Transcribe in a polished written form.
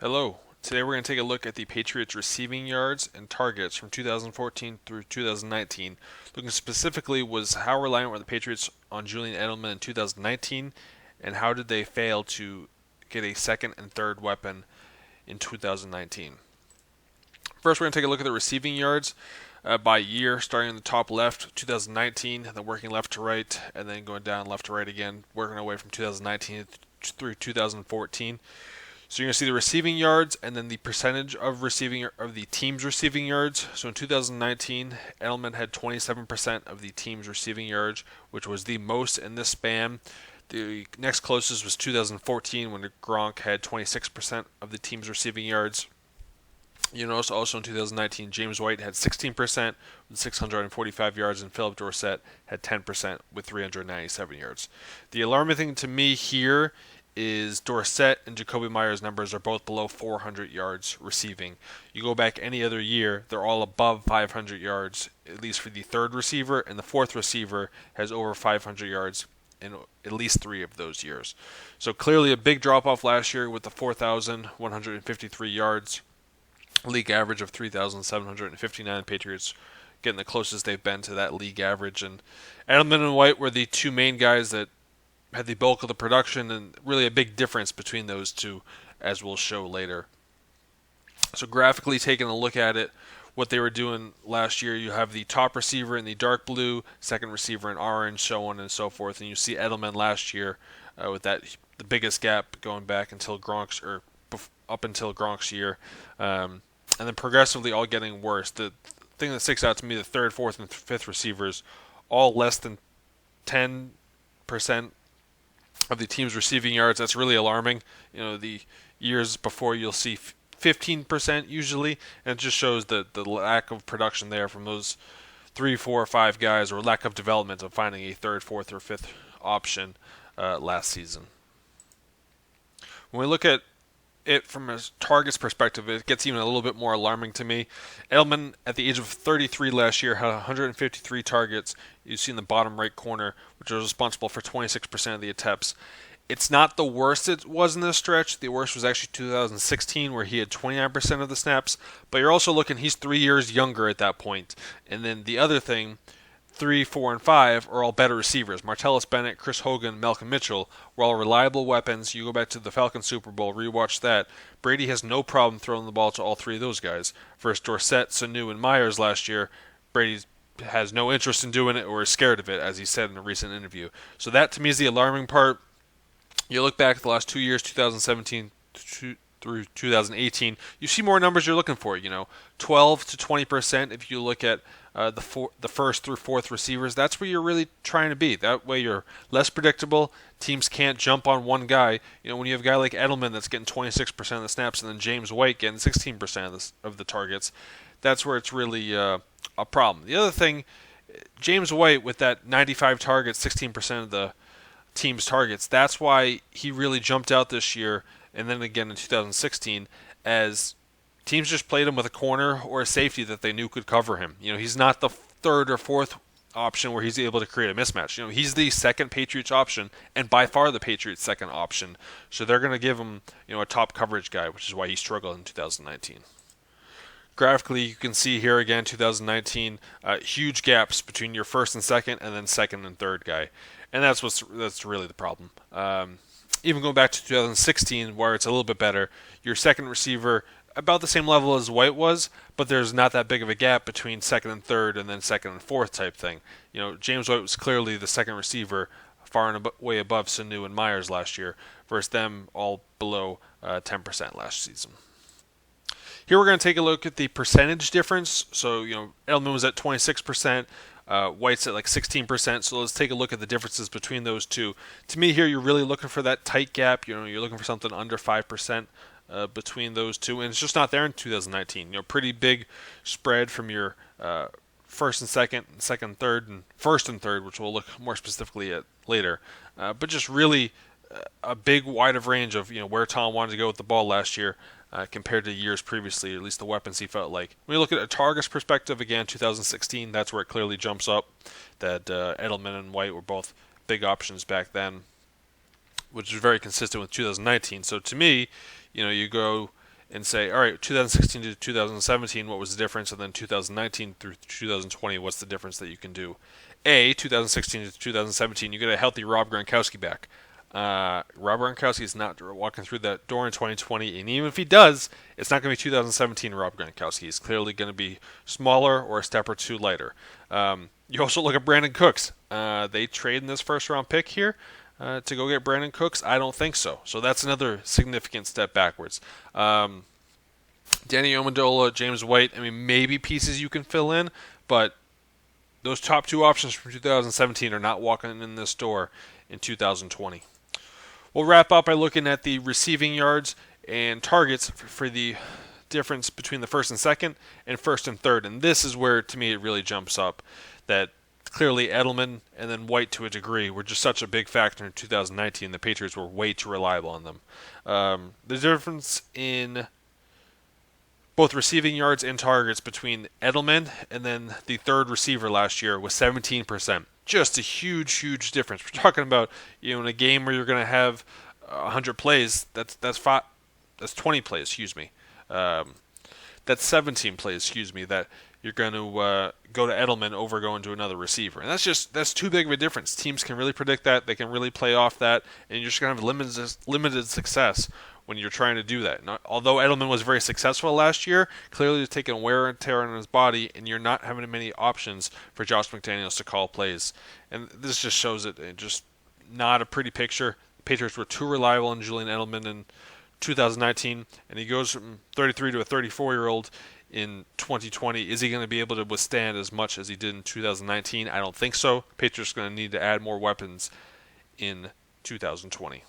Hello. Today we're going to take a look at the Patriots receiving yards and targets from 2014 through 2019. Looking specifically was how reliant were the Patriots on Julian Edelman in 2019, and how did they fail to get a second and third weapon in 2019. First, we're going to take a look at the receiving yards by year, starting in the top left, 2019, and then working left to right, and then going down left to right again, working our way from 2019 through 2014. So you're going to see the receiving yards and then the percentage of the team's receiving yards. So in 2019, Edelman had 27% of the team's receiving yards, which was the most in this span. The next closest was 2014 when Gronk had 26% of the team's receiving yards. You notice also in 2019, James White had 16% with 645 yards, and Philip Dorsett had 10% with 397 yards. The alarming thing to me here is Dorsett and Jacoby Myers' numbers are both below 400 yards receiving. You go back any other year, they're all above 500 yards, at least for the third receiver, and the fourth receiver has over 500 yards in at least 3 of those years. So clearly a big drop-off last year with the 4,153 yards, league average of 3,759. Patriots getting the closest they've been to that league average. And Edelman and White were the two main guys that had the bulk of the production, and really a big difference between those two, as we'll show later. So graphically taking a look at it, what they were doing last year, you have the top receiver in the dark blue, second receiver in orange, so on and so forth, and you see Edelman last year with the biggest gap going back until up until Gronk's year, and then progressively all getting worse. The thing that sticks out to me, the third, fourth, and fifth receivers, all less than 10% of the team's receiving yards. That's really alarming. The years before you'll see 15% usually, and it just shows the lack of production there from those 3, 4, or 5 guys, or lack of development of finding a third, fourth, or fifth option last season. When we look at it from a targets perspective, it gets even a little bit more alarming to me. Edelman, at the age of 33 last year, had 153 targets. You see in the bottom right corner, which was responsible for 26% of the attempts. It's not the worst it was in this stretch. The worst was actually 2016, where he had 29% of the snaps. But you're also looking, he's 3 years younger at that point. And then the other thing, 3, 4, and 5 are all better receivers. Martellus Bennett, Chris Hogan, Malcolm Mitchell were all reliable weapons. You go back to the Falcons Super Bowl, rewatch that. Brady has no problem throwing the ball to all 3 of those guys. Versus Dorsett, Sanu, and Myers last year, Brady has no interest in doing it or is scared of it, as he said in a recent interview. So that, to me, is the alarming part. You look back at the last 2 years, 2017 through 2018, you see more numbers you're looking for. 12 to 20% if you look at the first through fourth receivers. That's where you're really trying to be. That way you're less predictable. Teams can't jump on one guy. When you have a guy like Edelman that's getting 26% of the snaps, and then James White getting 16% of the targets, that's where it's really a problem. The other thing, James White with that 95 targets, 16% of the team's targets, that's why he really jumped out this year, and then again in 2016, as teams just played him with a corner or a safety that they knew could cover him. He's not the third or fourth option where he's able to create a mismatch. He's the second Patriots option, and by far the Patriots' second option. So they're going to give him, a top coverage guy, which is why he struggled in 2019. Graphically, you can see here again, 2019, huge gaps between your first and second, and then second and third guy, and that's really the problem. Even going back to 2016, where it's a little bit better, your second receiver about the same level as White was, but there's not that big of a gap between second and third, and then second and fourth type thing. James White was clearly the second receiver, far and way above Sanu and Myers last year, versus them all below 10% last season. Here we're going to take a look at the percentage difference. So, Edelman was at 26%, White's at like 16%. So let's take a look at the differences between those two. To me here, you're really looking for that tight gap. You're looking for something under 5% between those two, and it's just not there in 2019. Pretty big spread from your first and second, second, third, and first and third, which we'll look more specifically at later. But just really a big wide of range of where Tom wanted to go with the ball last year. Compared to years previously, at least the weapons he felt like. When you look at a targets perspective, again, 2016, that's where it clearly jumps up, that Edelman and White were both big options back then, which is very consistent with 2019. So to me, you go and say, all right, 2016 to 2017, what was the difference? And then 2019 through 2020, what's the difference that you can do? 2016 to 2017, you get a healthy Rob Gronkowski back. Rob Gronkowski is not walking through that door in 2020, and even if he does, it's not going to be 2017 Rob Gronkowski. He's clearly going to be smaller or a step or two lighter. You also look at Brandon Cooks. They trade in this first-round pick here to go get Brandon Cooks. I don't think so. So that's another significant step backwards. Danny Amendola, James White, I mean, maybe pieces you can fill in, but those top two options from 2017 are not walking in this door in 2020. We'll wrap up by looking at the receiving yards and targets for the difference between the first and second and first and third. And this is where, to me, it really jumps up that clearly Edelman and then White to a degree were just such a big factor in 2019. The Patriots were way too reliable on them. The difference in both receiving yards and targets between Edelman and then the third receiver last year was 17%. Just a huge, huge difference. We're talking about, in a game where you're going to have 100 plays, that's 20 plays, excuse me. That's 17 plays, excuse me, that you're going to go to Edelman over going to another receiver. And that's too big of a difference. Teams can really predict that. They can really play off that, and you're just going to have limited success when you're trying to do that. Now, although Edelman was very successful last year, clearly he's taking wear and tear on his body, and you're not having many options for Josh McDaniels to call plays. And this just shows it just not a pretty picture. The Patriots were too reliable on Julian Edelman in 2019, and he goes from 33 to a 34-year-old in 2020. Is he going to be able to withstand as much as he did in 2019? I don't think so. Patriots are going to need to add more weapons in 2020.